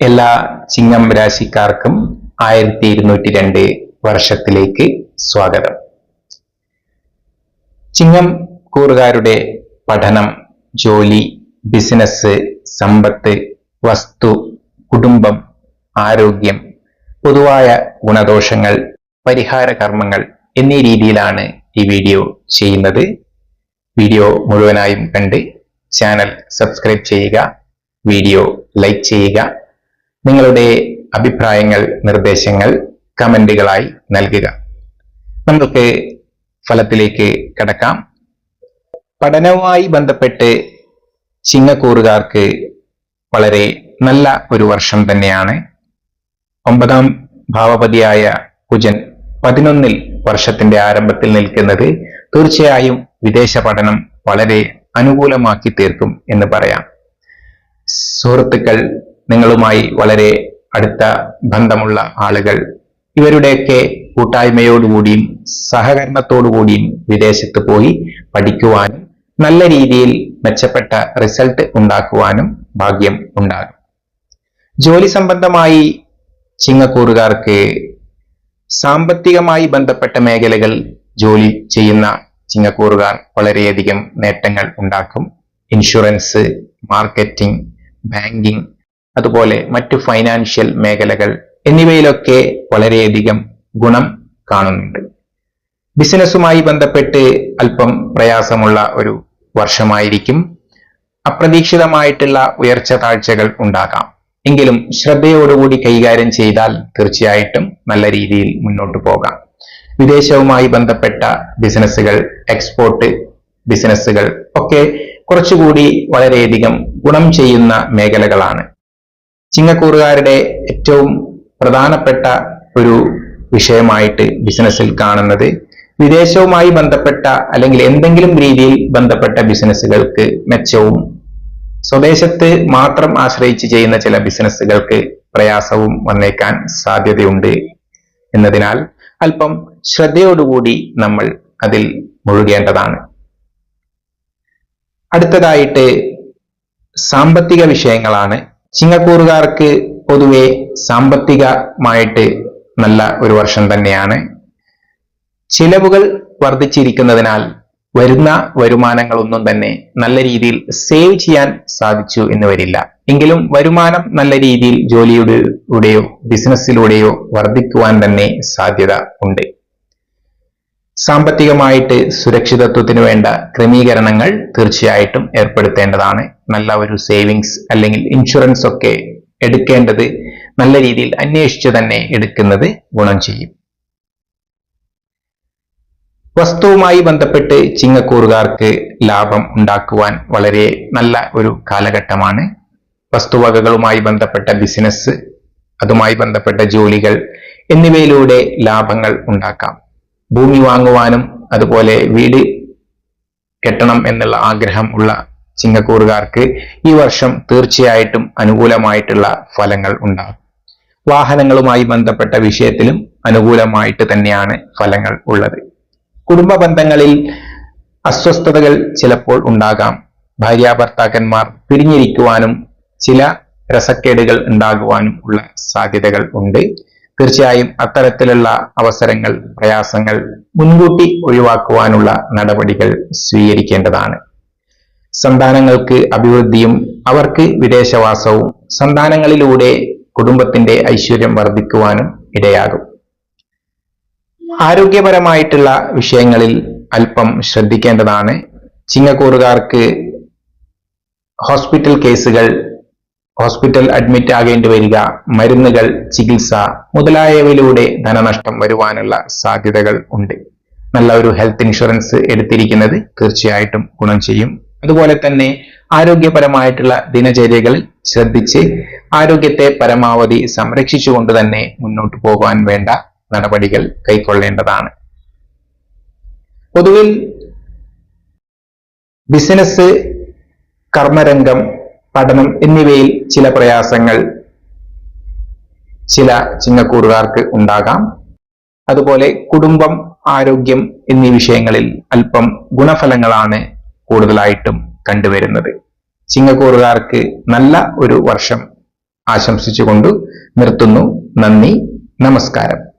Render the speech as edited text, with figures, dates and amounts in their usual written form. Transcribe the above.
എല്ലാ ചിങ്ങം രാശിക്കാർക്കും 1202 വർഷത്തിലേക്ക് സ്വാഗതം. ചിങ്ങം കൂറുകാരുടെ പഠനം, ജോലി, ബിസിനസ്, സമ്പത്ത്, വസ്തു, കുടുംബം, ആരോഗ്യം, പൊതുവായ ഗുണദോഷങ്ങൾ, പരിഹാര കർമ്മങ്ങൾ എന്നീ രീതിയിലാണ് ഈ വീഡിയോ ചെയ്യുന്നത്. വീഡിയോ മുഴുവനായും കണ്ട് ചാനൽ സബ്സ്ക്രൈബ് ചെയ്യുക, വീഡിയോ ലൈക്ക് ചെയ്യുക, നിങ്ങളുടെ അഭിപ്രായങ്ങൾ, നിർദ്ദേശങ്ങൾ കമന്റുകളായി നൽകുക. നമുക്ക് ഫലത്തിലേക്ക് കടക്കാം. പഠനവുമായി ബന്ധപ്പെട്ട് ചിങ്ങക്കൂറുകാർക്ക് വളരെ നല്ല ഒരു വർഷം തന്നെയാണ്. 9ാം ഭാവപതിയായ കുജൻ 11ൽ വർഷത്തിന്റെ ആരംഭത്തിൽ നിൽക്കുന്നത് തീർച്ചയായും വിദേശ പഠനം വളരെ അനുകൂലമാക്കി തീർക്കും എന്ന് പറയാം. സുഹൃത്തുക്കൾ, നിങ്ങളുമായി വളരെ അടുത്ത ബന്ധമുള്ള ആളുകൾ, ഇവരുടെയൊക്കെ കൂട്ടായ്മയോടുകൂടിയും സഹകരണത്തോടുകൂടിയും വിദേശത്ത് പോയി പഠിക്കുവാനും നല്ല രീതിയിൽ മെച്ചപ്പെട്ട റിസൾട്ട് ഉണ്ടാക്കുവാനും ഭാഗ്യം ഉണ്ടാകും. ജോലി സംബന്ധമായി ചിങ്ങക്കൂറുകാർക്ക് സാമ്പത്തികമായി ബന്ധപ്പെട്ട മേഖലകൾ ജോലി ചെയ്യുന്ന ചിങ്ങക്കൂറുകാർ വളരെയധികം നേട്ടങ്ങൾ ഉണ്ടാക്കും. ഇൻഷുറൻസ്, മാർക്കറ്റിംഗ്, ബാങ്കിംഗ്, അതുപോലെ മറ്റു ഫൈനാൻഷ്യൽ മേഖലകൾ എന്നിവയിലൊക്കെ വളരെയധികം ഗുണം കാണുന്നുണ്ട്. ബിസിനസ്സുമായി ബന്ധപ്പെട്ട് അല്പം പ്രയാസമുള്ള ഒരു വർഷമായിരിക്കും. അപ്രതീക്ഷിതമായിട്ടുള്ള ഉയർച്ച താഴ്ചകൾ ഉണ്ടാകാം. എങ്കിലും ശ്രദ്ധയോടുകൂടി കൈകാര്യം ചെയ്താൽ തീർച്ചയായിട്ടും നല്ല രീതിയിൽ മുന്നോട്ട് പോകാം. വിദേശവുമായി ബന്ധപ്പെട്ട ബിസിനസ്സുകൾ, എക്സ്പോർട്ട് ബിസിനസ്സുകൾ ഒക്കെ കുറച്ചുകൂടി വളരെയധികം ഗുണം ചെയ്യുന്ന മേഖലകളാണ്. ചിങ്ങക്കൂറുകാരുടെ ഏറ്റവും പ്രധാനപ്പെട്ട ഒരു വിഷയമായിട്ട് ബിസിനസ്സിൽ കാണുന്നത് വിദേശവുമായി ബന്ധപ്പെട്ട അല്ലെങ്കിൽ എന്തെങ്കിലും രീതിയിൽ ബന്ധപ്പെട്ട ബിസിനസ്സുകൾക്ക് മെച്ചവും, സ്വദേശത്ത് മാത്രം ആശ്രയിച്ച് ചെയ്യുന്ന ചില ബിസിനസ്സുകൾക്ക് പ്രയാസവും വന്നേക്കാൻ സാധ്യതയുണ്ട് എന്നതിനാൽ അല്പം ശ്രദ്ധയോടുകൂടി നമ്മൾ അതിൽ മുഴുകേണ്ടതാണ്. അടുത്തതായിട്ട് സാമ്പത്തിക വിഷയങ്ങളാണ്. ചിങ്ങക്കൂറുകാർക്ക് പൊതുവെ സാമ്പത്തികമായിട്ട് നല്ല ഒരു വർഷം തന്നെയാണ്. ചിലവുകൾ വർദ്ധിച്ചിരിക്കുന്നതിനാൽ വരുന്ന വരുമാനങ്ങളൊന്നും തന്നെ നല്ല രീതിയിൽ സേവ് ചെയ്യാൻ സാധിച്ചു എന്ന് വരില്ല. എങ്കിലും വരുമാനം നല്ല രീതിയിൽ ജോലിയിലൂടെയോ ബിസിനസ്സിലൂടെയോ വർദ്ധിക്കുവാൻ തന്നെ സാധ്യത ഉണ്ട്. സാമ്പത്തികമായിട്ട് സുരക്ഷിതത്വത്തിന് വേണ്ട ക്രമീകരണങ്ങൾ തീർച്ചയായിട്ടും ഏർപ്പെടുത്തേണ്ടതാണ്. നല്ല ഒരു സേവിങ്സ് അല്ലെങ്കിൽ ഇൻഷുറൻസ് ഒക്കെ എടുക്കേണ്ടത് നല്ല രീതിയിൽ അന്വേഷിച്ച് തന്നെ എടുക്കുന്നത് ഗുണം ചെയ്യും. വസ്തുവുമായി ബന്ധപ്പെട്ട് ചിങ്ങക്കൂറുകാർക്ക് ലാഭം ഉണ്ടാക്കുവാൻ വളരെ നല്ല ഒരു കാലഘട്ടമാണ്. വസ്തുവകകളുമായി ബന്ധപ്പെട്ട ബിസിനസ്, അതുമായി ബന്ധപ്പെട്ട ജോലികൾ എന്നിവയിലൂടെ ലാഭങ്ങൾ ഉണ്ടാക്കാം. ഭൂമി വാങ്ങുവാനും അതുപോലെ വീട് കെട്ടണം എന്നുള്ള ആഗ്രഹം ഉള്ള ചിങ്ങക്കൂറുകാർക്ക് ഈ വർഷം തീർച്ചയായിട്ടും അനുകൂലമായിട്ടുള്ള ഫലങ്ങൾ ഉണ്ടാകും. വാഹനങ്ങളുമായി ബന്ധപ്പെട്ട വിഷയത്തിലും അനുകൂലമായിട്ട് തന്നെയാണ് ഫലങ്ങൾ ഉള്ളത്. കുടുംബ ബന്ധങ്ങളിൽ അസ്വസ്ഥതകൾ ചിലപ്പോൾ ഉണ്ടാകാം. ഭാര്യാഭർത്താക്കന്മാർ പിരിഞ്ഞിരിക്കുവാനും ചില രസക്കേടുകൾ ഉണ്ടാകുവാനും ഉള്ള സാധ്യതകൾ ഉണ്ട്. തീർച്ചയായും അത്തരത്തിലുള്ള അവസരങ്ങൾ, പ്രയാസങ്ങൾ മുൻകൂട്ടി ഒഴിവാക്കുവാനുള്ള നടപടികൾ സ്വീകരിക്കേണ്ടതാണ്. സന്താനങ്ങൾക്ക് അഭിവൃദ്ധിയും അവർക്ക് വിദേശവാസവും സന്താനങ്ങളിലൂടെ കുടുംബത്തിന്റെ ഐശ്വര്യം വർദ്ധിക്കുവാനും ഇടയാകും. ആരോഗ്യപരമായിട്ടുള്ള വിഷയങ്ങളിൽ അല്പം ശ്രദ്ധിക്കേണ്ടതാണ്. ചിങ്ങക്കൂറുകാർക്ക് ഹോസ്പിറ്റൽ കേസുകൾ, ഹോസ്പിറ്റൽ അഡ്മിറ്റ് ആകേണ്ടി വരിക, മരുന്നുകൾ, ചികിത്സ മുതലായവയിലൂടെ ധനനഷ്ടം വരുവാനുള്ള സാധ്യതകൾ ഉണ്ട്. നല്ല ഒരു ഹെൽത്ത് ഇൻഷുറൻസ് എടുത്തിരിക്കുന്നത് തീർച്ചയായിട്ടും ഗുണം ചെയ്യും. അതുപോലെ തന്നെ ആരോഗ്യപരമായിട്ടുള്ള ദിനചര്യകളിൽ ശ്രദ്ധിച്ച് ആരോഗ്യത്തെ പരമാവധി സംരക്ഷിച്ചുകൊണ്ട് തന്നെ മുന്നോട്ട് പോകാൻ വേണ്ട നടപടികൾ കൈക്കൊള്ളേണ്ടതാണ്. പൊതുവിൽ ബിസിനസ്, കർമ്മരംഗം, പഠനം എന്നിവയിൽ ചില പ്രയാസങ്ങൾ ചില ചിങ്ങക്കൂറുകാർക്ക് ഉണ്ടാകാം. അതുപോലെ കുടുംബം, ആരോഗ്യം എന്നീ വിഷയങ്ങളിൽ അല്പം ഗുണഫലങ്ങളാണ് കൂടുതലായിട്ടും കണ്ടുവരുന്നത്. ചിങ്ങക്കൂറുകാർക്ക് നല്ല ഒരു വർഷം ആശംസിച്ചുകൊണ്ട് നിർത്തുന്നു. നന്ദി, നമസ്കാരം.